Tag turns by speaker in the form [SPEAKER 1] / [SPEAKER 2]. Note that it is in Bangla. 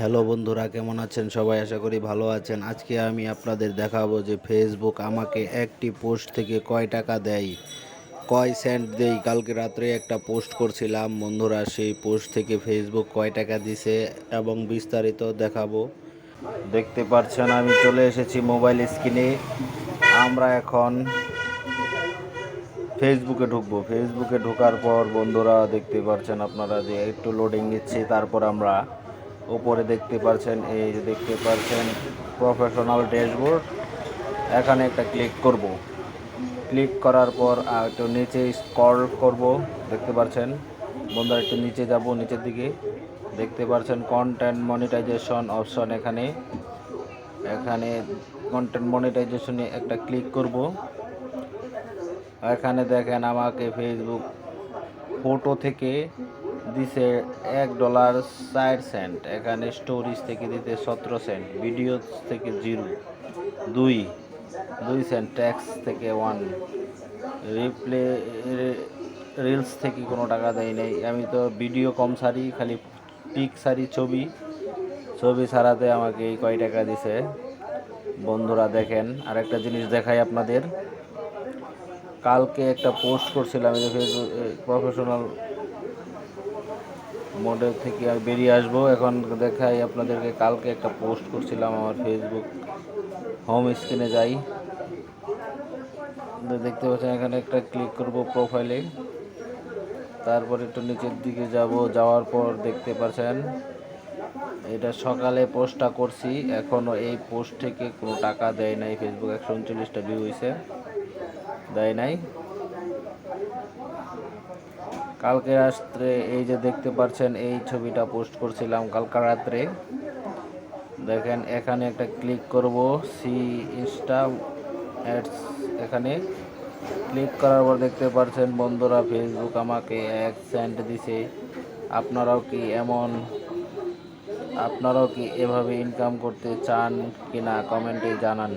[SPEAKER 1] হ্যালো বন্ধুরা, কেমন আছেন সবাই? আশা করি ভালো আছেন। আজকে আমি আপনাদের দেখাবো যে ফেসবুক আমাকে একটি পোস্ট থেকে কয় টাকা দেয়, কয় সেন্ট দেই। কালকে রাত্রে একটা পোস্ট করছিলাম বন্ধুরা, সেই পোস্ট থেকে ফেসবুক কয় টাকা দিছে এবং বিস্তারিত দেখাবো। দেখতে পাচ্ছেন আমি চলে এসেছি মোবাইল স্ক্রিনে। আমরা এখন ফেসবুকে ঢুকবো। ফেসবুকে ঢোকার পর বন্ধুরা দেখতে পাচ্ছেন আপনারা যে একটু লোডিং নিচ্ছে। তারপর আমরা উপরে দেখতে পাচ্ছেন, এই যে দেখতে পাচ্ছেন প্রফেশনাল ড্যাশবোর্ড, এখানে একটা ক্লিক করব। ক্লিক করার পর একটু নিচে স্ক্রল করব। দেখতে পাচ্ছেন বন্ধুরা, একটু নিচে যাব, নিচের দিকে দেখতে পাচ্ছেন কন্টেন্ট মনিটাইজেশন অপশন। এখানে কন্টেন্ট মনিটাইজেশনে একটা ক্লিক করব। এখানে দেখেন আমাকে ফেসবুক ফটো থেকে দিছে $1.60। এখানে স্টোরিজ থেকে দিতে 17 সেন্ট, ভিডিও থেকে 0, 2 সেন্ট, ট্যাক্স থেকে 1, রিপ্লে রিলস থেকে কোনো টাকা দেয় নাই। আমি তো ভিডিও কম ছাড়ি, খালি পিক ছাড়ি, ছবি ছাড়াতে আমাকে এই কয় টাকা দিছে বন্ধুরা। দেখেন আরেকটা জিনিস দেখাই আপনাদের। কালকে একটা পোস্ট করছিলাম, এই যে ফেসবুক প্রফেশনাল মোডের থেকে আমি বেরিয়ে আসবো। এখন দেখাই আপনাদেরকে, কালকে একটা পোস্ট করছিলাম আমার ফেসবুক হোম স্ক্রিনে যাই, দেখতে পাচ্ছেন এখানে একটা ক্লিক করব প্রোফাইলে। তারপর একটু নিচের দিকে যাব, যাওয়ার পর দেখতে পাচ্ছেন এটা সকালে পোস্টটা করছি, এখনও এই পোস্ট থেকে কোনো টাকা দেয় নাই। ফেসবুক 139টা ভিউ হয়েছে, দেয় নাই। কালকে রাত্রে এই যে দেখতে পাচ্ছেন এই ছবিটা পোস্ট করছিলাম কালকে রাত্রে। দেখেন এখানে একটা ক্লিক করব, সি ইনস্টা অ্যাডস। এখানে ক্লিক করার পর দেখতে পাচ্ছেন বন্ধুরা ফেসবুক আমাকে 1 সেন্ট দিছে। আপনারাও কি এভাবে ইনকাম করতে চান কিনা কমেন্টে জানান।